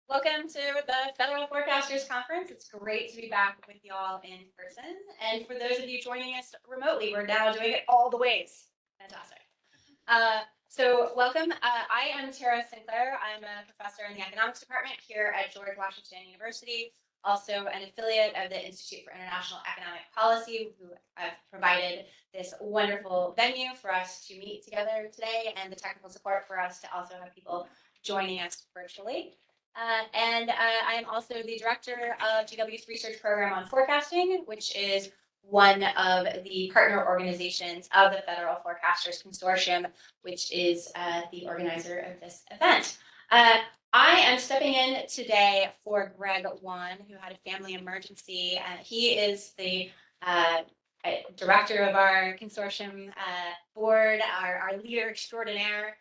Welcome to the Federal Forecasters Conference. It's great to be back with y'all in person. And for those of you joining us remotely, we're now doing it all the ways. Fantastic. So welcome. I am Tara Sinclair. I'm a professor in the economics department here at George Washington University, also an affiliate of the Institute for International Economic Policy, who have provided this wonderful venue for us to meet together today, and the technical support for us to also have people joining us virtually. I am also the director of GW's research program on forecasting, which is one of the partner organizations of the Federal Forecasters Consortium, which is the organizer of this event. I am stepping in today for Greg Wan, who had a family emergency. He is the director of our consortium board, our leader extraordinaire,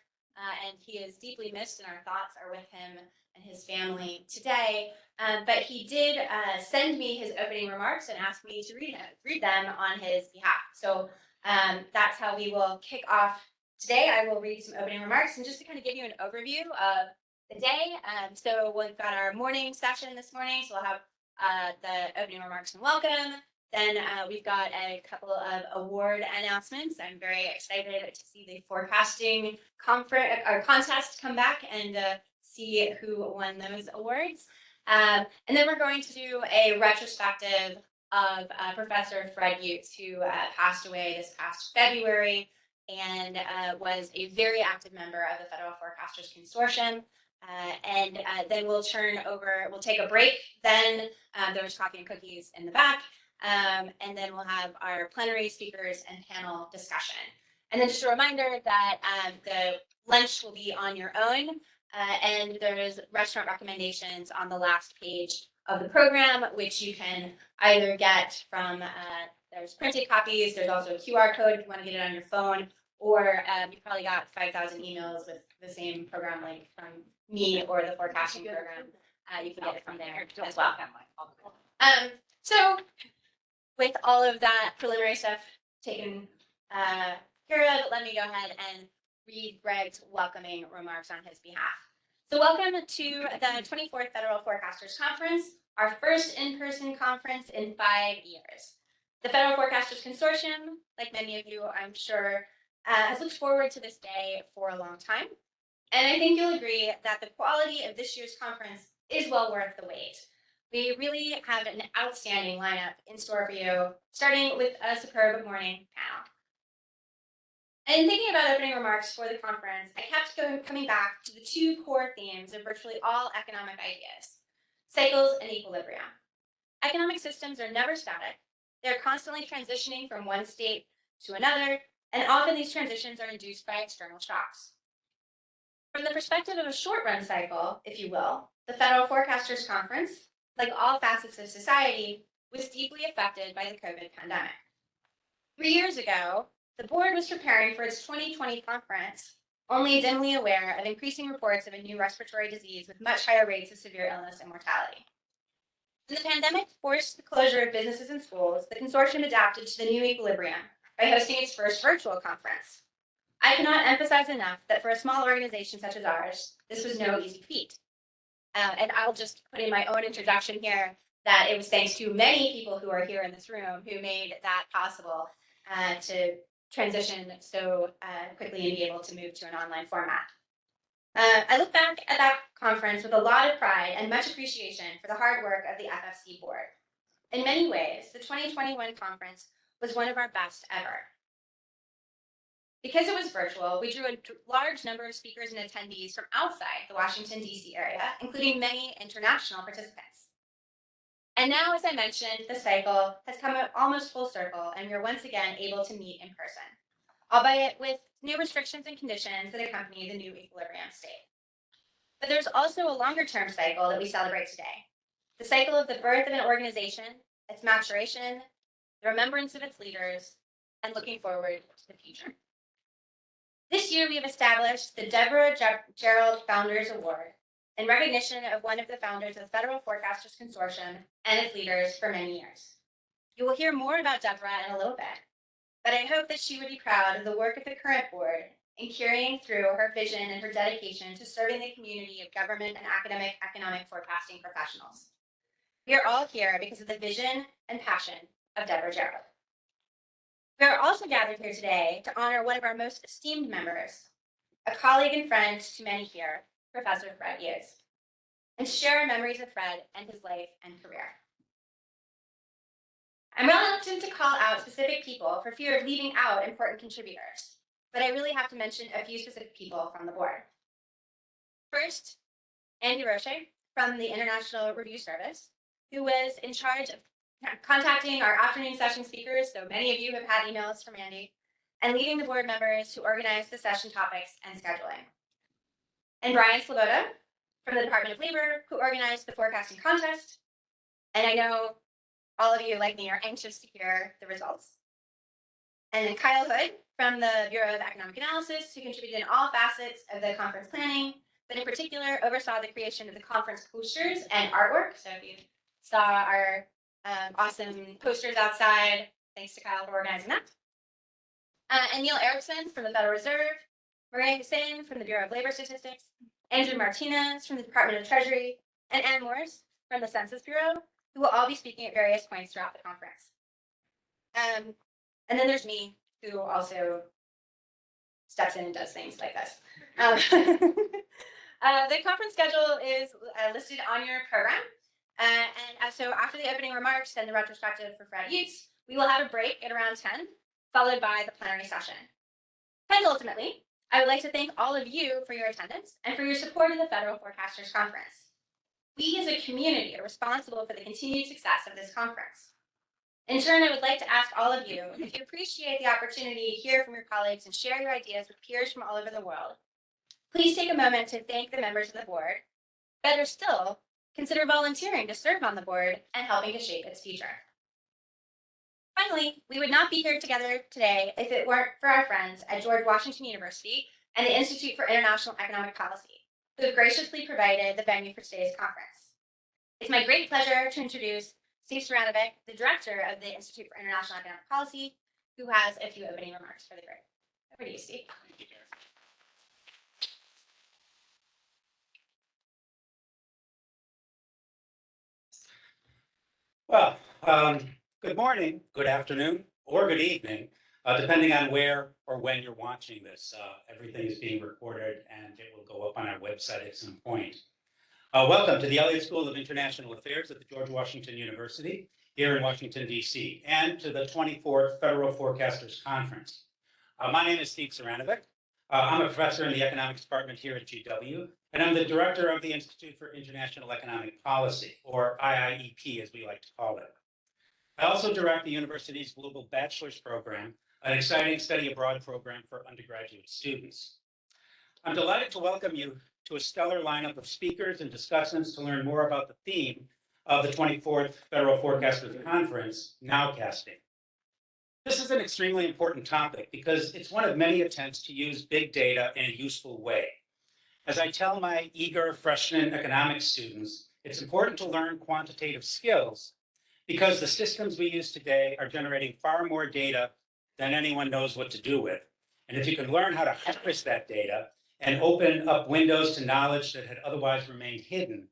and he is deeply missed, and our thoughts are with him and his family today. But he did send me his opening remarks and asked me to read them on his behalf. So that's how we will kick off today. I will read some opening remarks, and just to kind of give you an overview of the day. So we've got our morning session this morning, so we'll have the opening remarks and welcome. Then we've got a couple of award announcements. I'm very excited to see the forecasting conference or contest come back and see who won those awards. And then we're going to do a retrospective of Professor Fred Hughes, who passed away this past February and was a very active member of the Federal Forecasters Consortium. And then we'll take a break. Then there's coffee and cookies in the back. And then we'll have our plenary speakers and panel discussion. And then just a reminder that the lunch will be on your own. And there's restaurant recommendations on the last page of the program, which you can either get from, there's printed copies, there's also a QR code if you want to get it on your phone, or you probably got 5,000 emails with the same program link from me or the forecasting program. You can get it from there as well. So with all of that preliminary stuff taken care of, let me go ahead and read Greg's welcoming remarks on his behalf. So welcome to the 24th Federal Forecasters Conference, our first in-person conference in 5 years. The Federal Forecasters Consortium, like many of you, I'm sure, has looked forward to this day for a long time. And I think you'll agree that the quality of this year's conference is well worth the wait. We really have an outstanding lineup in store for you, starting with a superb morning panel. And thinking about opening remarks for the conference, I kept coming back to the two core themes of virtually all economic ideas: cycles and equilibrium. Economic systems are never static. They're constantly transitioning from one state to another, and often these transitions are induced by external shocks. From the perspective of a short-run cycle, if you will, the Federal Forecasters Conference, like all facets of society, was deeply affected by the COVID pandemic. 3 years ago, the board was preparing for its 2020 conference, only dimly aware of increasing reports of a new respiratory disease with much higher rates of severe illness and mortality. When the pandemic forced the closure of businesses and schools, the consortium adapted to the new equilibrium by hosting its first virtual conference. I cannot emphasize enough that for a small organization such as ours, this was no easy feat. And I'll just put in my own introduction here that it was thanks to many people who are here in this room who made that possible to transition so quickly and be able to move to an online format. I look back at that conference with a lot of pride and much appreciation for the hard work of the FFC board. In many ways, the 2021 conference was one of our best ever. Because it was virtual, we drew a large number of speakers and attendees from outside the Washington, D.C. area, including many international participants. And now, as I mentioned, the cycle has come almost full circle, and we are once again able to meet in person, albeit with new restrictions and conditions that accompany the new equilibrium state. But there's also a longer-term cycle that we celebrate today, the cycle of the birth of an organization, its maturation, the remembrance of its leaders, and looking forward to the future. This year, we have established the Deborah Gerald Founders Award in recognition of one of the founders of the Federal Forecasters Consortium and its leaders for many years. You will hear more about Deborah in a little bit, but I hope that she would be proud of the work of the current board in carrying through her vision and her dedication to serving the community of government and academic economic forecasting professionals. We are all here because of the vision and passion of Deborah Gerald. We are also gathered here today to honor one of our most esteemed members, a colleague and friend to many here, Professor Fred Hughes, and to share our memories of Fred and his life and career. I'm reluctant to call out specific people for fear of leaving out important contributors, but I really have to mention a few specific people from the board. First, Andy Rocher from the International Review Service, who was in charge of contacting our afternoon session speakers, so many of you have had emails from Andy, and leading the board members to organize the session topics and scheduling. And Brian Sloboda from the Department of Labor, who organized the forecasting contest. And I know all of you, like me, are anxious to hear the results. And then Kyle Hood from the Bureau of Economic Analysis, who contributed in all facets of the conference planning, but in particular oversaw the creation of the conference posters and artwork. So if you saw our awesome posters outside, thanks to Kyle for organizing that. And Neil Erickson from the Federal Reserve, Maria Hussein from the Bureau of Labor Statistics, Andrew Martinez from the Department of Treasury, and Ann Morse from the Census Bureau, who will all be speaking at various points throughout the conference. And then there's me, who also steps in and does things like this. The conference schedule is listed on your program. And so after the opening remarks and the retrospective for Fred Joutz, we will have a break at around 10, followed by the plenary session. And ultimately, I would like to thank all of you for your attendance and for your support of the Federal Forecasters Conference. We as a community are responsible for the continued success of this conference. In turn, I would like to ask all of you, if you appreciate the opportunity to hear from your colleagues and share your ideas with peers from all over the world, please take a moment to thank the members of the board. Better still, consider volunteering to serve on the board and helping to shape its future. Finally, we would not be here together today if it weren't for our friends at George Washington University and the Institute for International Economic Policy, who have graciously provided the venue for today's conference. It's my great pleasure to introduce Steve Saranovic, the director of the Institute for International Economic Policy, who has a few opening remarks for the group. Over to you, Steve. Thank you, Karen. Well, good morning, good afternoon, or good evening, depending on where or when you're watching this. Everything is being recorded and it will go up on our website at some point. Welcome to the Elliott School of International Affairs at the George Washington University here in Washington, D.C., and to the 24th Federal Forecasters Conference. My name is Steve Saranovic. I'm a professor in the economics department here at GW, and I'm the director of the Institute for International Economic Policy, or IIEP as we like to call it. I also direct the university's Global Bachelor's Program, an exciting study abroad program for undergraduate students. I'm delighted to welcome you to a stellar lineup of speakers and discussants to learn more about the theme of the 24th Federal Forecasters Conference, nowcasting. This is an extremely important topic because it's one of many attempts to use big data in a useful way. As I tell my eager freshman economics students, it's important to learn quantitative skills because the systems we use today are generating far more data than anyone knows what to do with. And if you can learn how to harness that data and open up windows to knowledge that had otherwise remained hidden,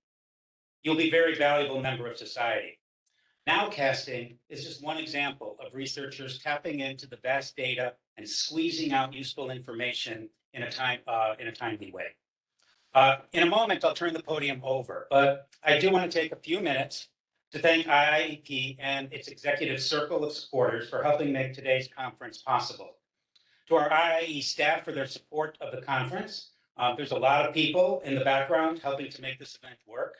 you'll be a very valuable member of society. Nowcasting is just one example of researchers tapping into the vast data and squeezing out useful information in a timely way. In a moment, I'll turn the podium over, but I do want to take a few minutes to thank IIEP and its executive circle of supporters for helping make today's conference possible. To our IIE staff for their support of the conference. There's a lot of people in the background helping to make this event work,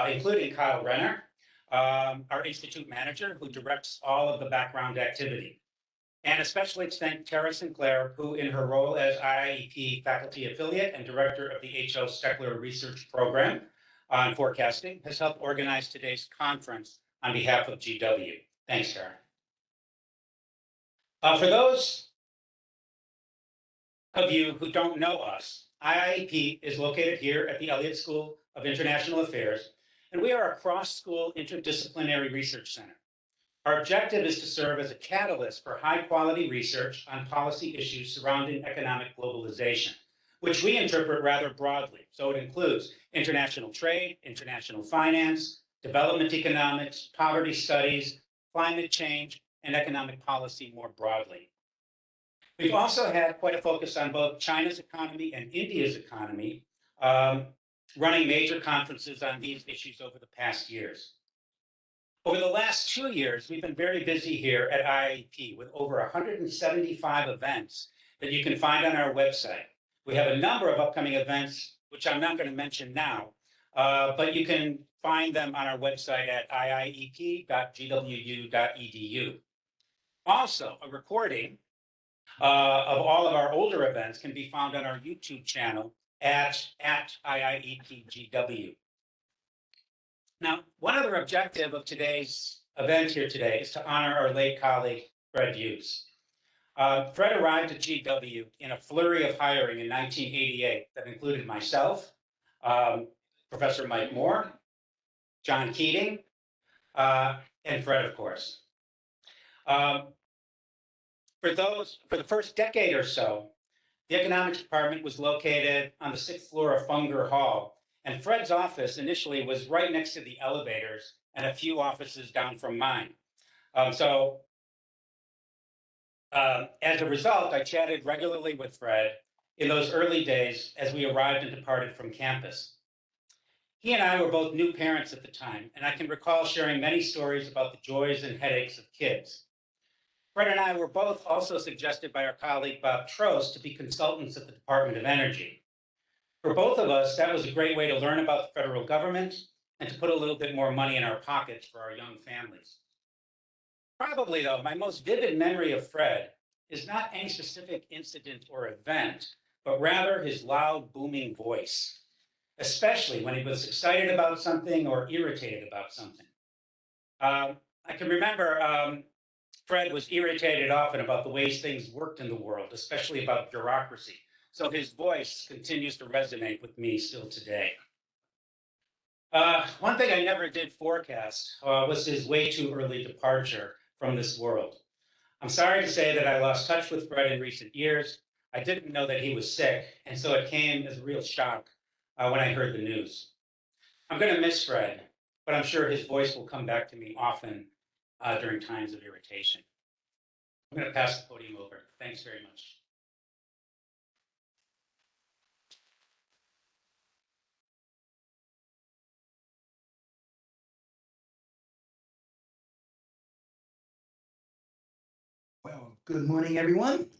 including Kyle Renner, our institute manager, who directs all of the background activity. And especially to thank Tara Sinclair, who in her role as IIEP faculty affiliate and director of the H.O. Steckler Research Program on forecasting, has helped organize today's conference on behalf of GW. Thanks, Tara. For those of you who don't know us, IIEP is located here at the Elliott School of International Affairs, and we are a cross-school interdisciplinary research center. Our objective is to serve as a catalyst for high-quality research on policy issues surrounding economic globalization, which we interpret rather broadly. So it includes international trade, international finance, development economics, poverty studies, climate change, and economic policy more broadly. We've also had quite a focus on both China's economy and India's economy, running major conferences on these issues over the past years. Over the last 2 years, we've been very busy here at IIEP with over 175 events that you can find on our website. We have a number of upcoming events, which I'm not going to mention now, but you can find them on our website at iiep.gwu.edu. Also, a recording of all of our older events can be found on our YouTube channel at IIEPGW. Now, one other objective of today's event here today is to honor our late colleague, Fred Hughes. Fred arrived at GW in a flurry of hiring in 1988 that included myself, Professor Mike Moore, John Keating, and Fred, of course. For the first decade or so, the economics department was located on the 6th floor of Funger Hall, and Fred's office initially was right next to the elevators and a few offices down from mine. As a result, I chatted regularly with Fred in those early days as we arrived and departed from campus. He and I were both new parents at the time, and I can recall sharing many stories about the joys and headaches of kids. Fred and I were both also suggested by our colleague Bob Trost to be consultants at the Department of Energy. For both of us, that was a great way to learn about the federal government and to put a little bit more money in our pockets for our young families. Probably, though, my most vivid memory of Fred is not any specific incident or event, but rather his loud, booming voice, especially when he was excited about something or irritated about something. I can remember Fred was irritated often about the ways things worked in the world, especially about bureaucracy. So his voice continues to resonate with me still today. One thing I never did forecast was his way too early departure from this world. I'm sorry to say that I lost touch with Fred in recent years. I didn't know that he was sick, and so it came as a real shock when I heard the news. I'm going to miss Fred, but I'm sure his voice will come back to me often during times of irritation. I'm going to pass the podium over. Thanks very much. Well, good morning, everyone.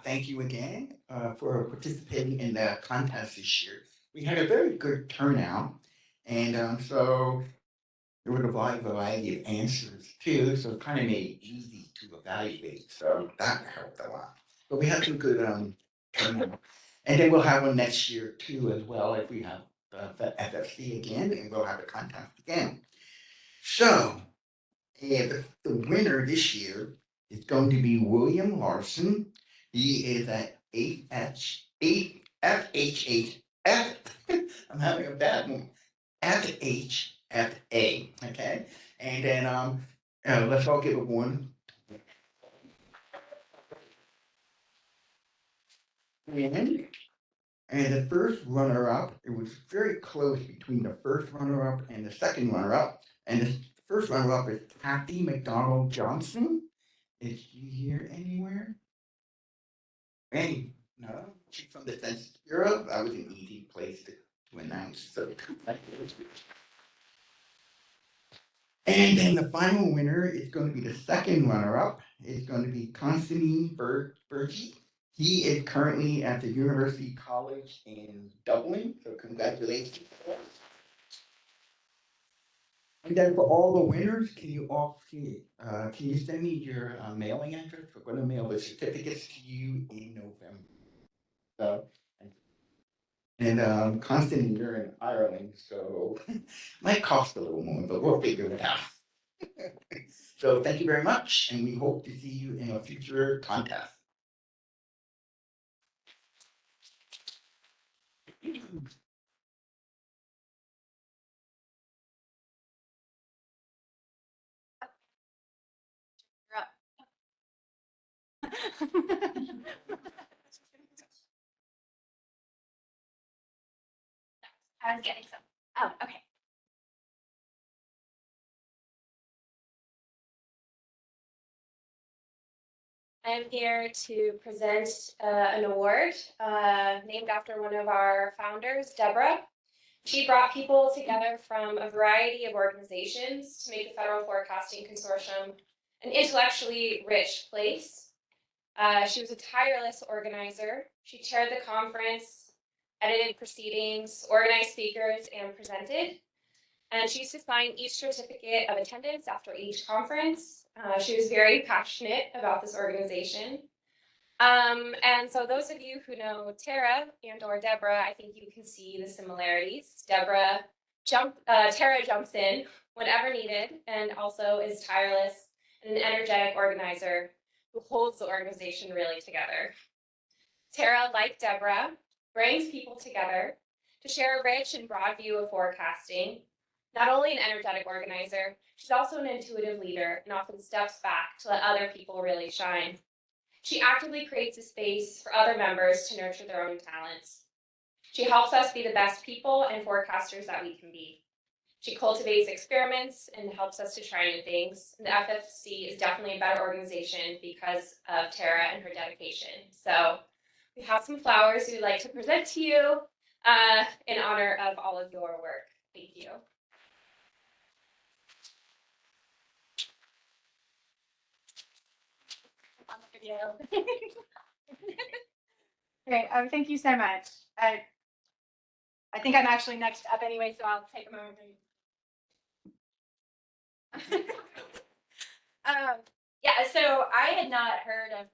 Thank you again for participating in the contest this year. We had a very good turnout, and so there was a wide variety of answers too, so it kind of made it easy to evaluate. So that helped a lot. But we had some good turnout, and then we'll have one next year too as well if we have the FFC again, and we'll have the contest again. So. And the winner this year is going to be William Larson. He is at FHHF. I'm having a bad one. FHFA. Okay. And then let's all give it one. And the first runner-up, it was very close between the first runner-up and the second runner-up. And the first runner-up is Kathy McDonald Johnson. Is she here anywhere? Any? No? She's from the Census Bureau. That was an easy place to announce. So, and then the final winner is going to be the second runner-up. It's going to be Constantine Berge. He is currently at the University College in Dublin. So congratulations. And then for all the winners, can you send me your mailing address? We're going to mail the certificates to you in November. So, and Constantine, you're in Ireland, so might cost a little more, but we'll figure it out. So thank you very much, and we hope to see you in a future contest. I was getting some. Oh, okay. I'm here to present an award named after one of our founders, Deborah. She brought people together from a variety of organizations to make the Federal Forecasting Consortium an intellectually rich place. She was a tireless organizer. She chaired the conference, edited proceedings, organized speakers, and presented. And she used to sign each certificate of attendance after each conference. She was very passionate about this organization. And so those of you who know Tara and or Deborah, I think you can see the similarities. Tara jumps in whenever needed and also is tireless and an energetic organizer who holds the organization really together. Tara, like Deborah, brings people together to share a rich and broad view of forecasting. Not only an energetic organizer, she's also an intuitive leader and often steps back to let other people really shine. She actively creates a space for other members to nurture their own talents. She helps us be the best people and forecasters that we can be. She cultivates experiments and helps us to try new things. And the FFC is definitely a better organization because of Tara and her dedication. So we have some flowers we'd like to present to you in honor of all of your work. Thank you. On the video. Great. Thank you so much. I think I'm actually next up anyway, so I'll take a moment. Yeah, so I had not heard of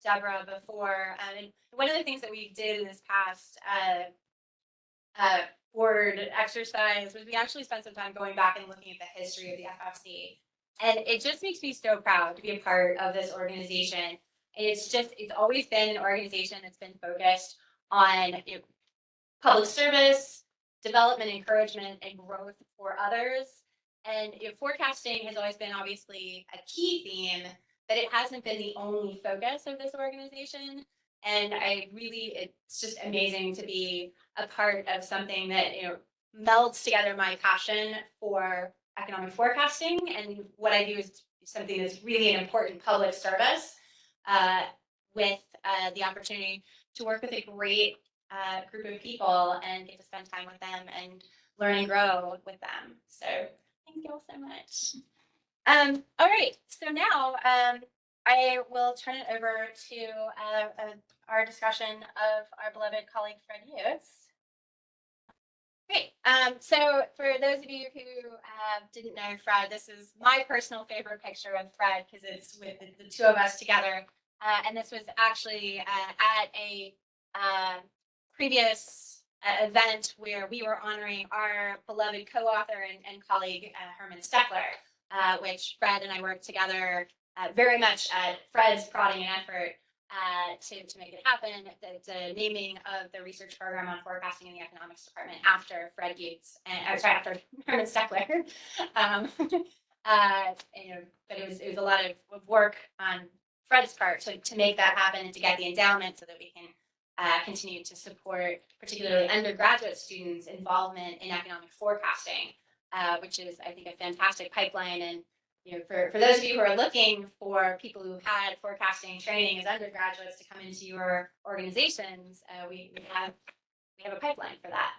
Deborah before. And one of the things that we did in this past board exercise was we actually spent some time going back and looking at the history of the FFC. And it just makes me so proud to be a part of this organization. It's always been an organization that's been focused on public service, development, encouragement, and growth for others. And forecasting has always been obviously a key theme, but it hasn't been the only focus of this organization. And it's just amazing to be a part of something that melds together my passion for economic forecasting and what I do is something that's really an important public service with the opportunity to work with a great group of people and get to spend time with them and learn and grow with them. So thank you all so much. All right, so now I will turn it over to our discussion of our beloved colleague Fred Hughes. Great. So for those of you who didn't know Fred, this is my personal favorite picture of Fred because it's with the two of us together. And this was actually at a previous event where we were honoring our beloved co-author and colleague, Herman Steckler, which Fred and I worked together very much at Fred's prodding and effort to make it happen. The naming of the research program on forecasting in the economics department after Fred Joutz, after Herman Steckler. But it was a lot of work on Fred's part to make that happen and to get the endowment so that we can continue to support particularly undergraduate students' involvement in economic forecasting, which is, I think, a fantastic pipeline. And for those of you who are looking for people who had forecasting training as undergraduates to come into your organizations, we have a pipeline for that,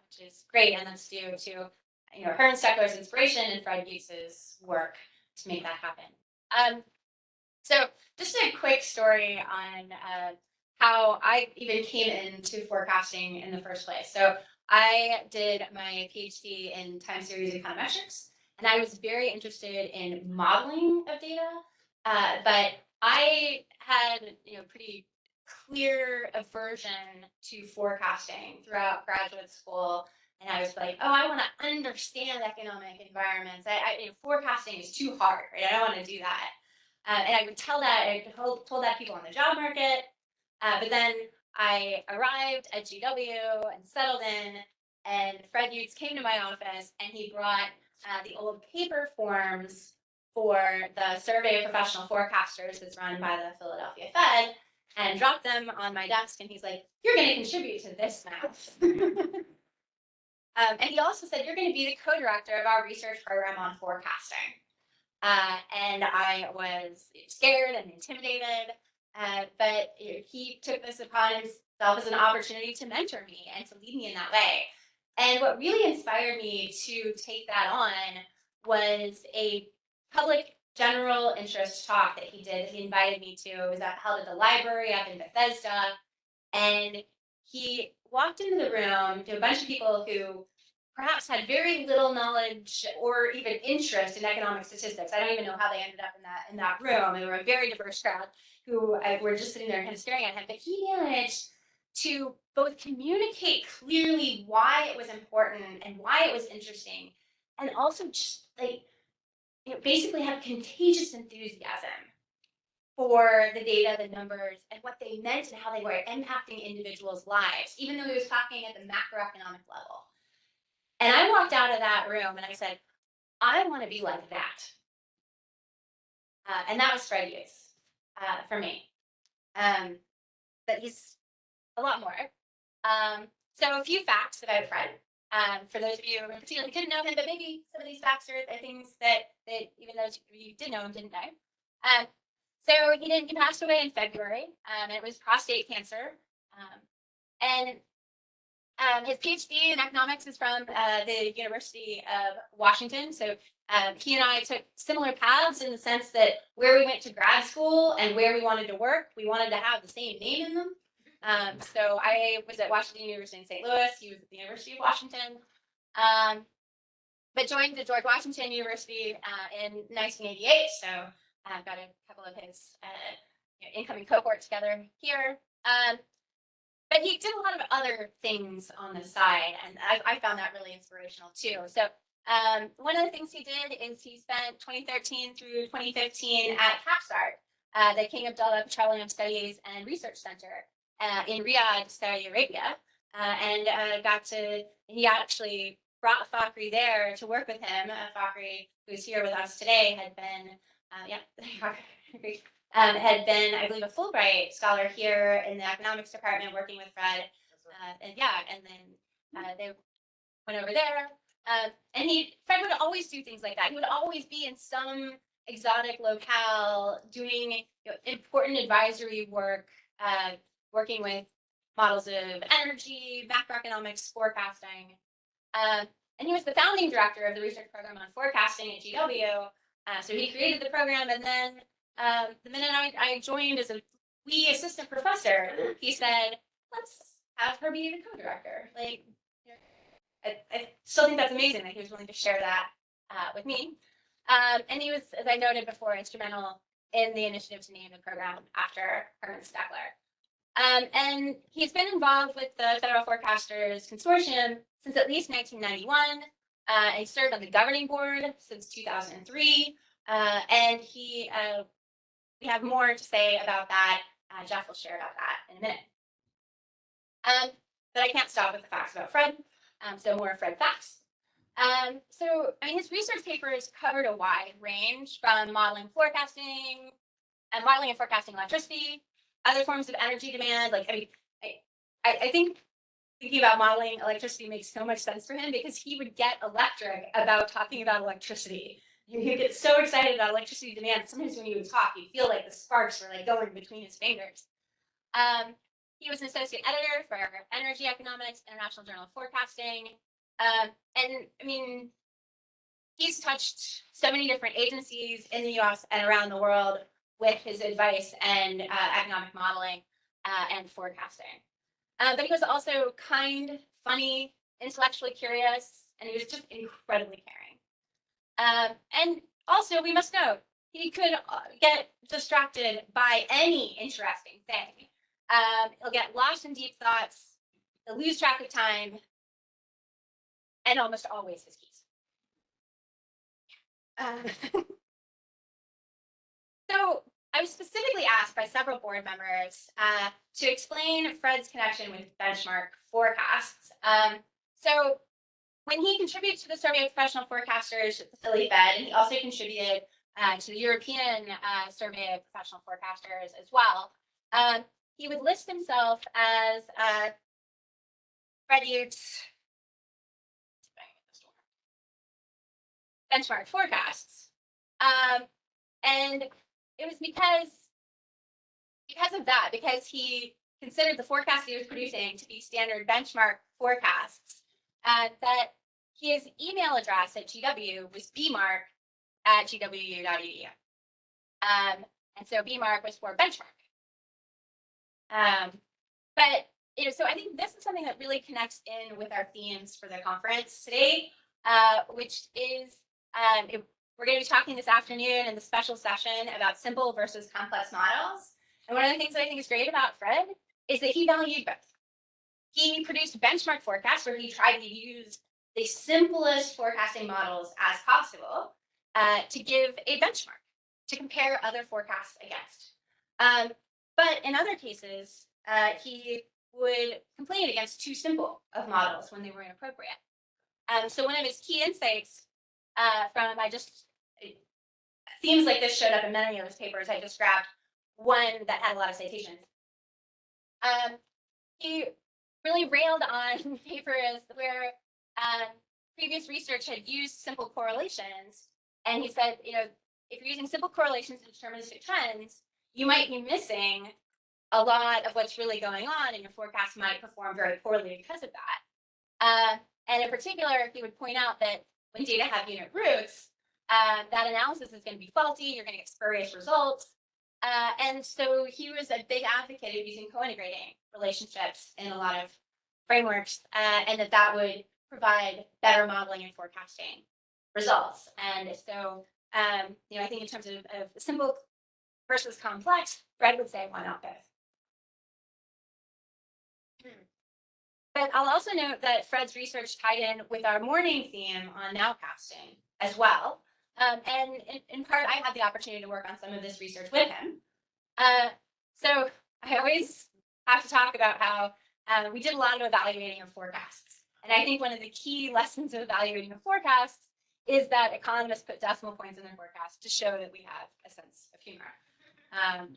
which is great, and that's due to Herman Steckler's inspiration and Fred Joutz's work to make that happen. So just a quick story on how I even came into forecasting in the first place. So I did my PhD in time series econometrics, and I was very interested in modeling of data, but I had pretty clear aversion to forecasting throughout graduate school. And I was like, oh, I want to understand economic environments. Forecasting is too hard, right? I don't want to do that. And I would tell that, I told that people on the job market. But then I arrived at GW and settled in, and Fred Joutz came to my office and he brought the old paper forms for the survey of professional forecasters that's run by the Philadelphia Fed and dropped them on my desk. And he's like, "You're going to contribute to this math." And he also said, "You're going to be the co-director of our research program on forecasting." And I was scared and intimidated, but he took this upon himself as an opportunity to mentor me and to lead me in that way. And what really inspired me to take that on was a public general interest talk that he did, that he invited me to. It was held at the library up in Bethesda. And he walked into the room to a bunch of people who perhaps had very little knowledge or even interest in economic statistics. I don't even know how they ended up in that room. They were a very diverse crowd who were just sitting there kind of staring at him. But he managed to both communicate clearly why it was important and why it was interesting, and also just like basically have contagious enthusiasm for the data, the numbers, and what they meant and how they were impacting individuals' lives, even though he was talking at the macroeconomic level. And I walked out of that room and I said, I want to be like that. And that was Fred Hughes for me. But he's a lot more. So a few facts about Fred. For those of you who particularly didn't know him, but maybe some of these facts are things that even those of you who did know him didn't know. So he passed away in February, and it was prostate cancer. And his PhD in economics is from the University of Washington. So he and I took similar paths in the sense that where we went to grad school and where we wanted to work, we wanted to have the same name in them. So I was at Washington University in St. Louis. He was at the University of Washington. But joined the George Washington University in 1988. So I've got a couple of his incoming cohort together here. But he did a lot of other things on the side, and I found that really inspirational too. So one of the things he did is he spent 2013 through 2015 at CAPSTART, the King Abdullah Petroleum Studies and Research Center in Riyadh, Saudi Arabia, and he actually brought Fakhri there to work with him. Fakhri, who's here with us today, had been, had been, I believe, a Fulbright scholar here in the economics department working with Fred. And then they went over there. And Fred would always do things like that. He would always be in some exotic locale doing important advisory work, working with models of energy, macroeconomics, forecasting. And he was the founding director of the research program on forecasting at GW. So he created the program, and then the minute I joined as a wee assistant professor, he said, "Let's have her be the co-director." Like, I still think that's amazing that he was willing to share that with me. And he was, as I noted before, instrumental in the initiative to name the program after Herman Steckler. And he's been involved with the Federal Forecasters Consortium since at least 1991. And he served on the governing board since 2003. And we have more to say about that. Jeff will share about that in a minute. But I can't stop with the facts about Fred. So more Fred facts. So his research papers covered a wide range from modeling and forecasting electricity, other forms of energy demand. I think thinking about modeling electricity makes so much sense for him, because he would get electric about talking about electricity. He would get so excited about electricity demand. Sometimes when he would talk, you'd feel like the sparks were going between his fingers. He was an associate editor for Energy Economics, International Journal of Forecasting. And he's touched so many different agencies in the US and around the world with his advice and economic modeling and forecasting. But he was also kind, funny, intellectually curious, and he was just incredibly caring. And also, we must note, he could get distracted by any interesting thing. He'll get lost in deep thoughts, he'll lose track of time, and almost always his keys. So I was specifically asked by several board members to explain Fred's connection with benchmark forecasts. So when he contributed to the survey of professional forecasters at the Philly Fed, and he also contributed to the European survey of professional forecasters as well, he would list himself as Fred Joutz benchmark forecasts. And it was because of that, because he considered the forecasts he was producing to be standard benchmark forecasts, that his email address at GW was bmark@gwu.edu. And so bmark was for benchmark. But so I think this is something that really connects in with our themes for the conference today, which is we're going to be talking this afternoon in the special session about simple versus complex models. And one of the things that I think is great about Fred is that he valued both. He produced benchmark forecasts where he tried to use the simplest forecasting models as possible to give a benchmark to compare other forecasts against. But in other cases, he would complain against too simple of models when they were inappropriate. So one of his key insights themes like this showed up in many of his papers. I just grabbed one that had a lot of citations. He really railed on papers where previous research had used simple correlations. And he said, if you're using simple correlations to deterministic trends, you might be missing a lot of what's really going on, and your forecast might perform very poorly because of that. And in particular, he would point out that when data have unit roots, that analysis is going to be faulty, you're going to get spurious results. And so he was a big advocate of using co-integrating relationships in a lot of frameworks, and that would provide better modeling and forecasting results. And so, I think in terms of simple versus complex, Fred would say, why not both? But I'll also note that Fred's research tied in with our morning theme on nowcasting as well. And in part, I had the opportunity to work on some of this research with him. So I always have to talk about how we did a lot of evaluating of forecasts. And I think one of the key lessons of evaluating of forecasts is that economists put decimal points in their forecasts to show that we have a sense of humor. I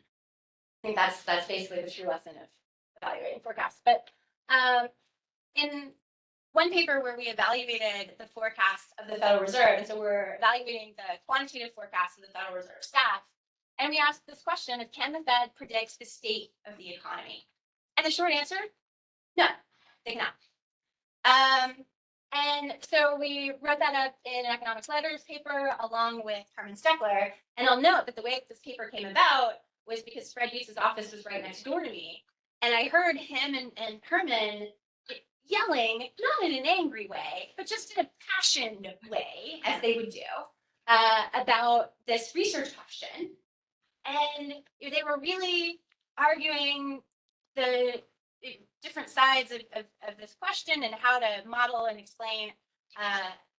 think that's basically the true lesson of evaluating forecasts. But in one paper where we evaluated the forecasts of the Federal Reserve, and so we're evaluating the quantitative forecasts of the Federal Reserve staff, and we asked this question of, can the Fed predict the state of the economy? And the short answer, no, they cannot. And so we wrote that up in an economics letters paper along with Herman Steckler. And I'll note that the way this paper came about was because Fred Hughes's office was right next door to me. And I heard him and Herman yelling, not in an angry way, but just in a passionate way, as they would do, about this research question. And they were really arguing the different sides of this question and how to model and explain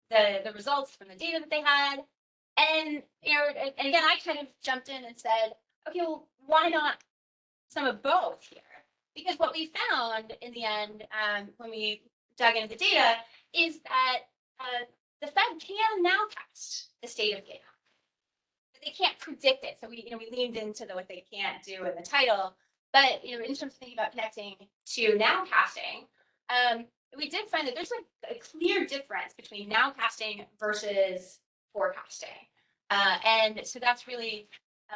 the results from the data that they had. And and again, I kind of jumped in and said, okay, well, why not some of both here? Because what we found in the end, when we dug into the data, is that the Fed can nowcast the state of data, but they can't predict it. So we leaned into what they can't do in the title. But in terms of thinking about connecting to nowcasting, we did find that there's a clear difference between nowcasting versus forecasting, and so that's really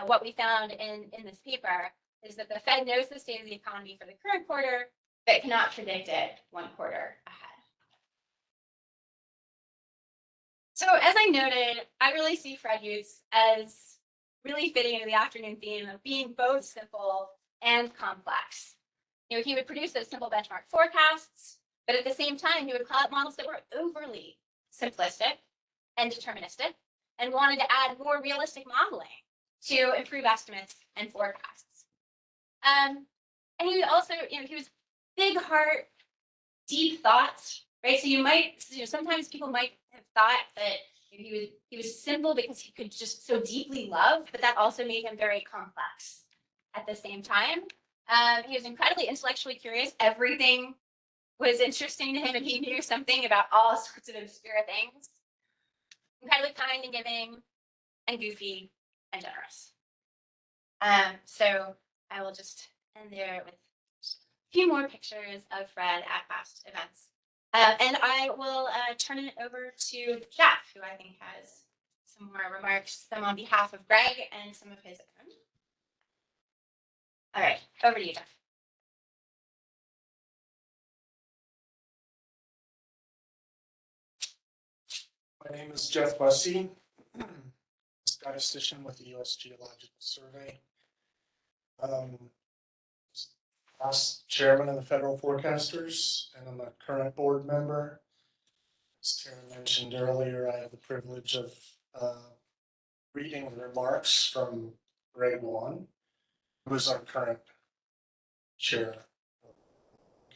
what we found in this paper, is that the Fed knows the state of the economy for the current quarter, but cannot predict it one quarter ahead. So as I noted, I really see Fred Joutz as really fitting into the afternoon theme of being both simple and complex. He would produce those simple benchmark forecasts, but at the same time, he would call out models that were overly simplistic and deterministic and wanted to add more realistic modeling to improve estimates and forecasts. And he also, he was big heart, deep thoughts, right? So you might, sometimes people might have thought that he was simple because he could just so deeply love, but that also made him very complex at the same time. He was incredibly intellectually curious. Everything was interesting to him, and he knew something about all sorts of obscure things. Incredibly kind and giving, and goofy and generous. So I will just end there with a few more pictures of Fred at past events. And I will turn it over to Jeff, who I think has some more remarks, some on behalf of Greg and some of his own. All right, over to you, Jeff. My name is Jeff Bussey, statistician with the U.S. Geological Survey. Past chairman of the Federal Forecasters, and I'm a current board member. As Tara mentioned earlier, I have the privilege of reading remarks from Greg Wan, who is our current chair of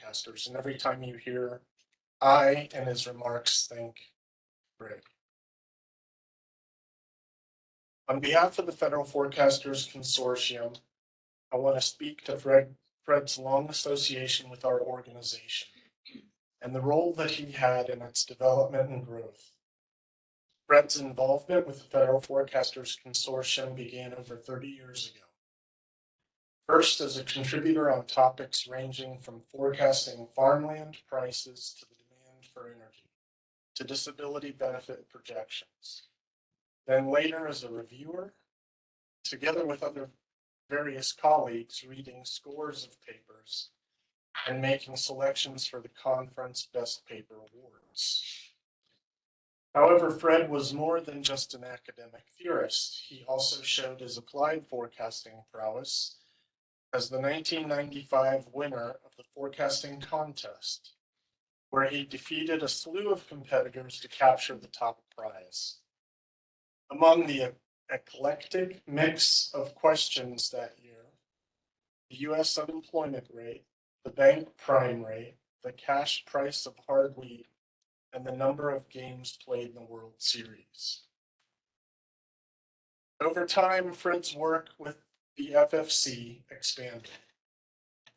forecasters. And every time you hear I and his remarks, think Greg. On behalf of the Federal Forecasters Consortium, I want to speak to Fred's long association with our organization and the role that he had in its development and growth. Fred's involvement with the Federal Forecasters Consortium began over 30 years ago. First, as a contributor on topics ranging from forecasting farmland prices to the demand for energy, to disability benefit projections. Then later as a reviewer, together with other various colleagues, reading scores of papers and making selections for the conference Best Paper Awards. However, Fred was more than just an academic theorist. He also showed his applied forecasting prowess as the 1995 winner of the forecasting contest, where he defeated a slew of competitors to capture the top prize. Among the eclectic mix of questions that year, the U.S. unemployment rate, the bank prime rate, the cash price of hard wheat, and the number of games played in the World Series. Over time, Fred's work with the FFC expanded.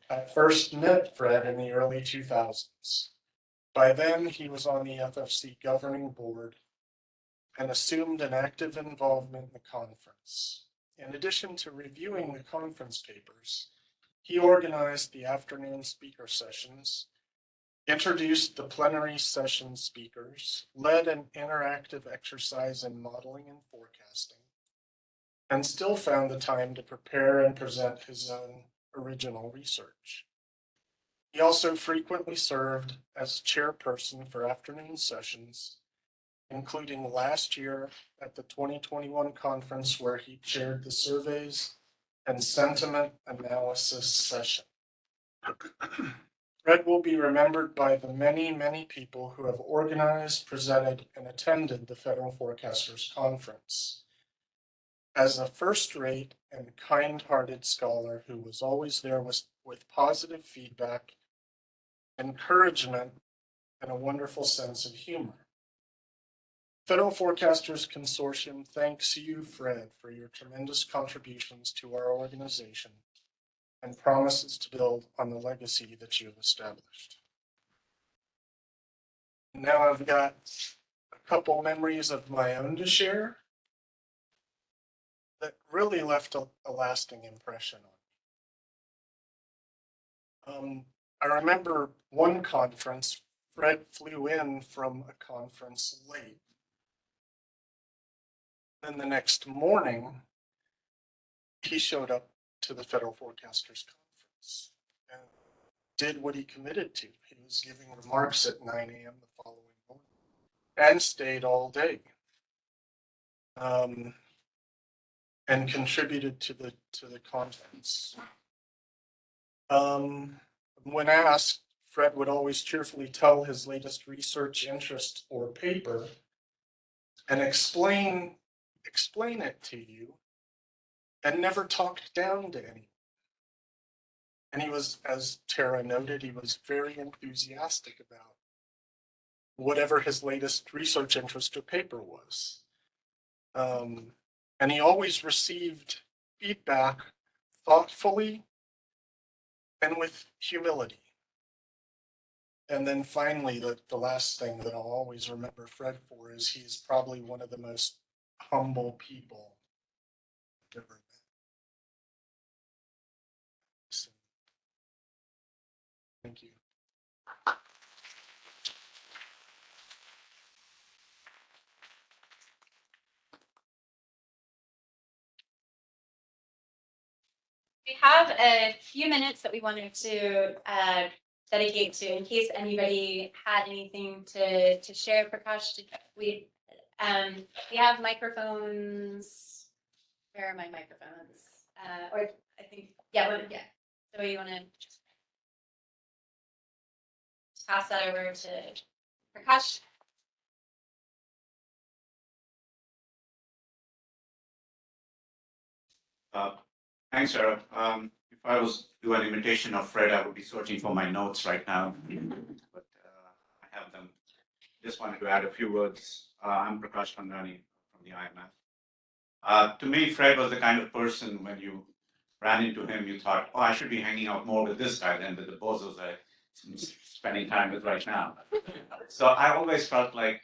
I first met Fred in the early 2000s. By then, he was on the FFC governing board and assumed an active involvement in the conference. In addition to reviewing the conference papers, he organized the afternoon speaker sessions, introduced the plenary session speakers, led an interactive exercise in modeling and forecasting, and still found the time to prepare and present his own original research. He also frequently served as chairperson for afternoon sessions, including last year at the 2021 conference where he chaired the surveys and sentiment analysis session. Fred will be remembered by the many, many people who have organized, presented, and attended the Federal Forecasters Conference. As a first-rate and kind-hearted scholar who was always there with positive feedback, encouragement, and a wonderful sense of humor. Federal Forecasters Consortium thanks you, Fred, for your tremendous contributions to our organization and promises to build on the legacy that you have established. Now I've got a couple memories of my own to share that really left a lasting impression on me. I remember one conference, Fred flew in from a conference late. Then the next morning, he showed up to the Federal Forecasters Conference and did what he committed to. He was giving remarks at 9 a.m. the following morning and stayed all day. And contributed to the conference. When asked, Fred would always cheerfully tell his latest research interest or paper and explain it to you, and never talked down to anyone. And he was, as Tara noted, he was very enthusiastic about whatever his latest research interest or paper was. And he always received feedback thoughtfully and with humility. And then finally, the last thing that I'll always remember Fred for is he's probably one of the most humble people I've ever met. So, thank you. We have a few minutes that we wanted to dedicate to in case anybody had anything to share. Prakash, we have microphones. Where are my microphones? Or I think yeah. So you want to pass that over to Prakash? Thanks, Sarah. If I was do an imitation of Fred, I would be searching for my notes right now, but I have them. Just wanted to add a few words. I'm Prakash Pandani from the IMF. To me, Fred was the kind of person when you ran into him, you thought, oh, I should be hanging out more with this guy than with the bozos I'm spending time with right now. So I always felt like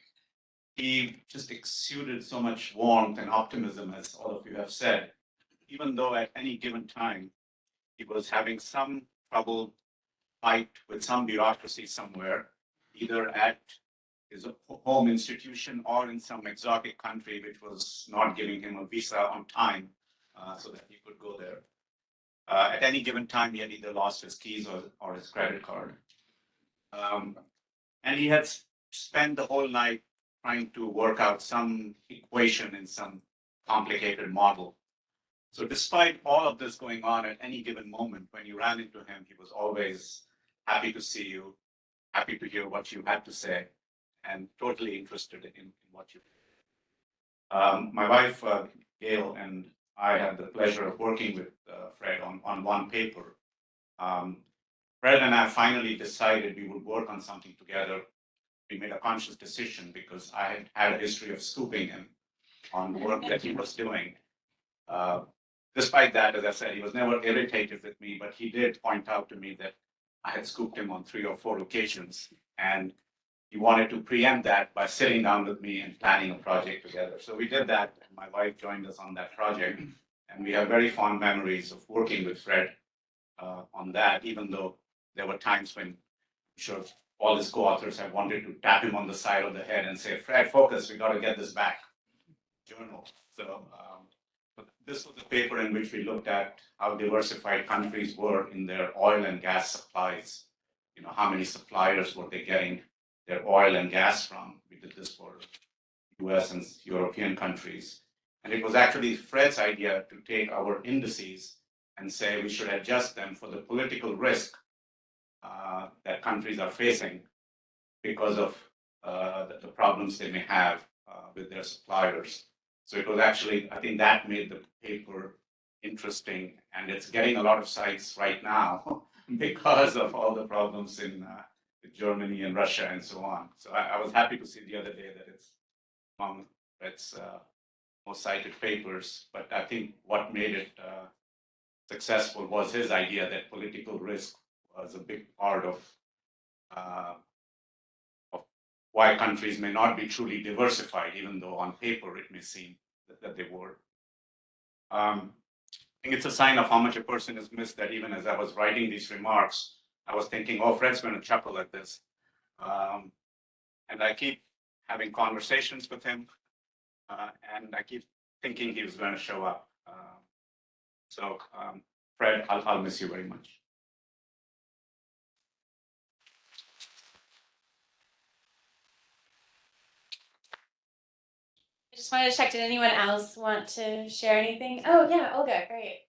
he just exuded so much warmth and optimism, as all of you have said, even though at any given time he was having some trouble fight with some bureaucracy somewhere, either at his home institution or in some exotic country which was not giving him a visa on time so that he could go there. At any given time, he had either lost his keys or his credit card. And he had spent the whole night trying to work out some equation in some complicated model. So despite all of this going on at any given moment, when you ran into him, he was always happy to see you, happy to hear what you had to say, and totally interested in what you did. My wife, Gail, and I had the pleasure of working with Fred on one paper. Fred and I finally decided we would work on something together. We made a conscious decision because I had had a history of scooping him on work that he was doing. Despite that, as I said, he was never irritated with me, but he did point out to me that I had scooped him on 3 or 4 occasions, and he wanted to preempt that by sitting down with me and planning a project together. So we did that, and my wife joined us on that project, and we have very fond memories of working with Fred on that, even though there were times when I'm sure all his co-authors have wanted to tap him on the side of the head and say, Fred, focus, we got to get this back. Journal. So but this was a paper in which we looked at how diversified countries were in their oil and gas supplies. You know, how many suppliers were they getting their oil and gas from? We did this for US and European countries. And it was actually Fred's idea to take our indices and say we should adjust them for the political risk that countries are facing because of the problems they may have with their suppliers. So it was actually, I think that made the paper interesting, and it's getting a lot of sites right now because of all the problems in Germany and Russia and so on. So I was happy to see the other day that it's among its most cited papers, but I think what made it successful was his idea that political risk was a big part of why countries may not be truly diversified, even though on paper it may seem that they were. I think it's a sign of how much a person is missed that even as I was writing these remarks, I was thinking, oh, Fred's going to chuckle at this. And I keep having conversations with him, and I keep thinking he was going to show up. So, Fred, I'll miss you very much. I just wanted to check, did anyone else want to share anything? Oh, yeah, Olga, great.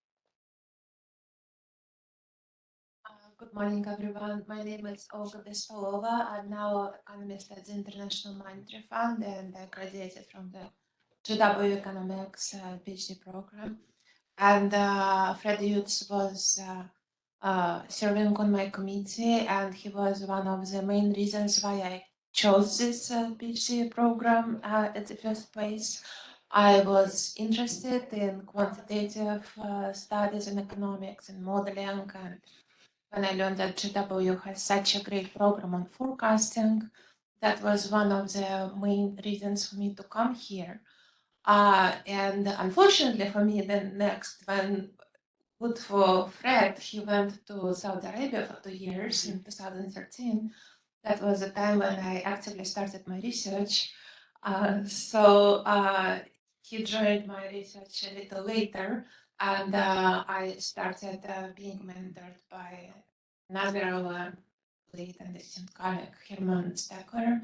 Good morning, everyone. My name is Olga Bespalova. I'm now economist at the International Monetary Fund, and I graduated from the GW Economics PhD program. And Fred Joutz was serving on my committee, and he was one of the main reasons why I chose this PhD program at the first place. I was interested in quantitative studies in economics and modeling, and when I learned that GW has such a great program on forecasting, that was one of the main reasons for me to come here. And unfortunately for me, then next, when good for Fred, he went to Saudi Arabia for 2 years in 2013. That was the time when I actively started my research. So he joined my research a little later, and I started being mentored by another late and distant colleague, Herman Steckler,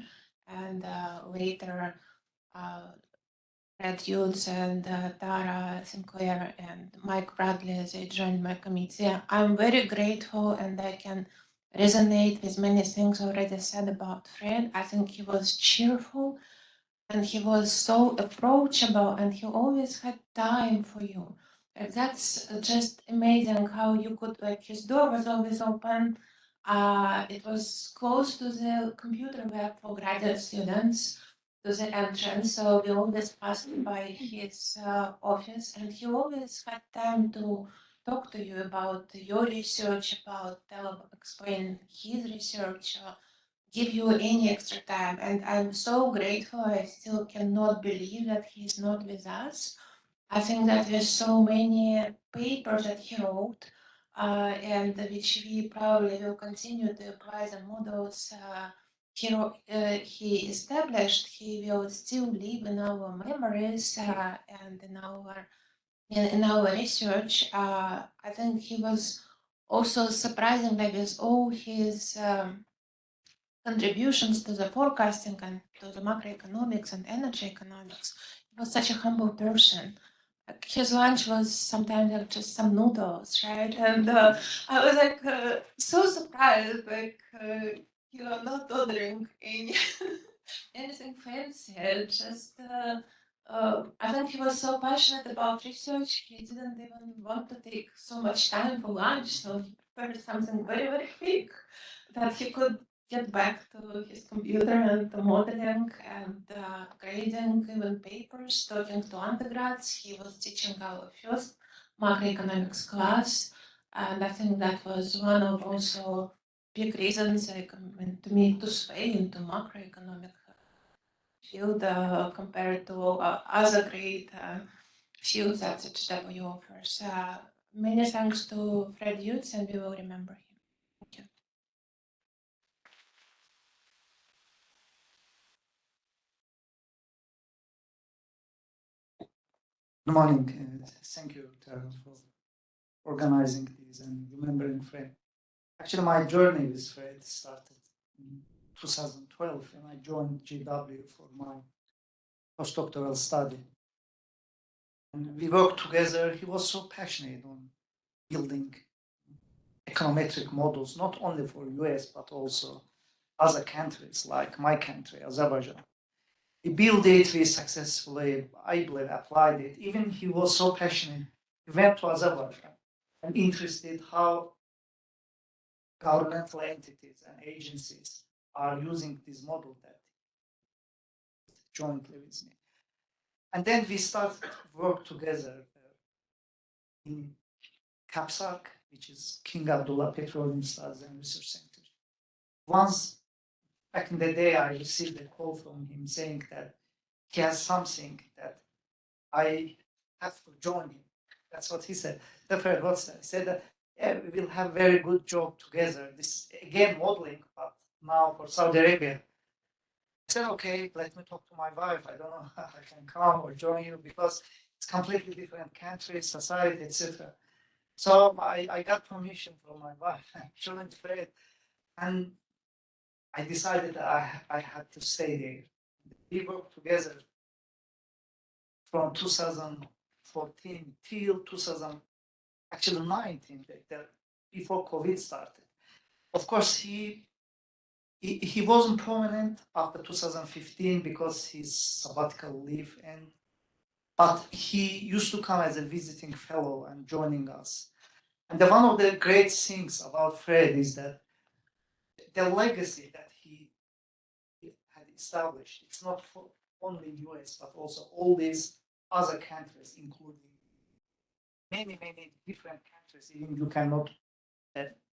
and later Red Hughes and Tara Sinclair and Mike Bradley, they joined my committee. I'm very grateful and I can resonate with many things already said about Fred. I think he was cheerful and he was so approachable and he always had time for you. Like, that's just amazing how you could, like, his door was always open. It was close to the computer lab for graduate students, to the entrance, so we always passed by his office, and he always had time to talk to you about your research, explain his research, give you any extra time. And I'm so grateful. I still cannot believe that he's not with us. I think that there's so many papers that he wrote, and which we probably will continue to apply the models he established. He will still live in our memories and in our research. I think he was also surprisingly with all his contributions to the forecasting and to the macroeconomics and energy economics. He was such a humble person. Like, his lunch was sometimes like just some noodles, right? And I was like so surprised, like you are not ordering any anything fancy. Just I think he was so passionate about research, he didn't even want to take so much time for lunch, so he prepared something very, very quick that he could get back to his computer and to modeling and grading even papers, talking to undergrads. He was teaching our first macroeconomics class, and I think that was one of also big reasons to me to sway into macroeconomic field compared to other great fields that HW offers. Many thanks to Fred Joutz, and we will remember him. Thank you. Good morning. Thank you, Tara, for organizing this and remembering Fred. Actually, my journey with Fred started in 2012 when I joined GW for my postdoctoral study. And we worked together. He was so passionate on building econometric models, not only for US, but also other countries like my country, Azerbaijan. He built it, we successfully, I believe, applied it. Even he was so passionate, he went to Azerbaijan and interested how governmental entities and agencies are using this model that jointly with me. And then we started to work together in CAPSAC, which is King Abdullah Petroleum Studies and Research Center. Once back in the day, I received a call from him saying that he has something that I have to join him. That's what he said. Deborah, what's that? He said that yeah, we will have very good job together. This again modeling, but now for Saudi Arabia. I said, okay, let me talk to my wife. I don't know if I can come or join you because it's completely different country, society, etc. So I got permission from my wife, joined Fred, and I decided that I had to stay there. We worked together from 2014 till 2019, before COVID started. Of course, he wasn't prominent after 2015 because his sabbatical leave ended. But he used to come as a visiting fellow and joining us. And one of the great things about Fred is that the legacy that he had established, it's not for only US, but also all these other countries, including many, many different countries, even you cannot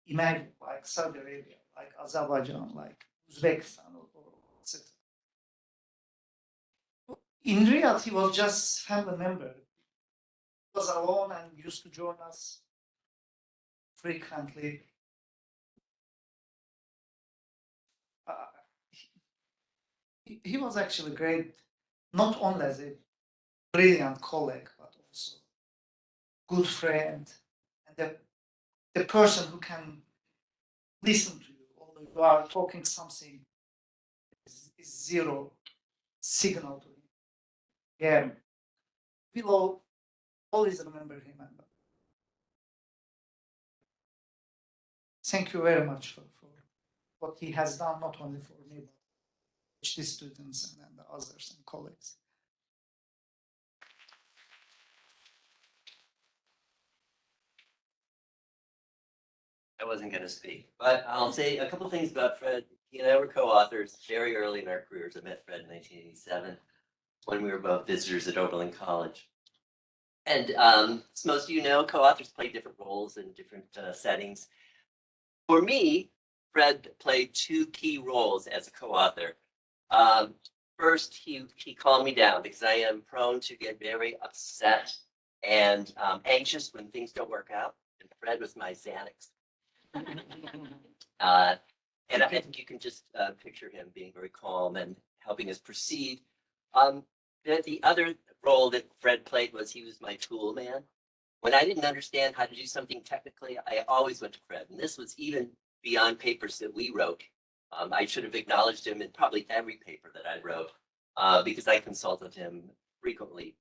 imagine, like Saudi Arabia, like Azerbaijan, like Uzbekistan, or etc. In reality, he was just family member. He was alone and used to join us frequently. He was actually great, not only as a brilliant colleague, but also good friend, and the person who can listen to you, although you are talking something is zero signal to him. Yeah, we'll always remember him. And thank you very much for what he has done, not only for me, but PhD students and the others and colleagues. I wasn't going to speak, but I'll say a couple things about Fred. He and I were co-authors very early in our careers. I met Fred in 1987 when we were both visitors at Oberlin College. And as most of you know, co-authors play different roles in different settings. For me, Fred played two key roles as a co-author. First, he calmed me down because I am prone to get very upset and anxious when things don't work out. And Fred was my Xanax. And I think you can just picture him being very calm and helping us proceed. The other role that Fred played was he was my tool man. When I didn't understand how to do something technically, I always went to Fred. And this was even beyond papers that we wrote. I should have acknowledged him in probably every paper that I wrote because I consulted him frequently.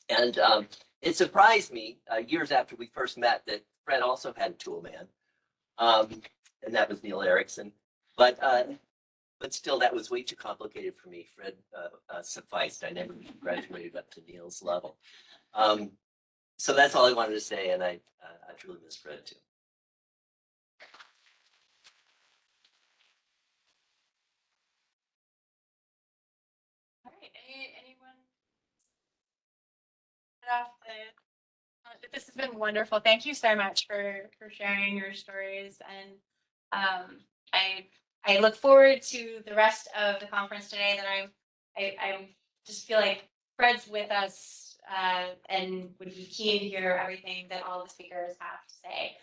And it surprised me years after we first met that Fred also had a tool man. And that was Neil Erickson. But still, that was way too complicated for me. Fred sufficed. I never graduated up to Neil's level. So that's all I wanted to say, and I truly miss Fred too. All right, anyone? Off this has been wonderful. Thank you so much for sharing your stories, and I look forward to the rest of the conference today. That I just feel like Fred's with us and would be keen to hear everything that all the speakers have to say.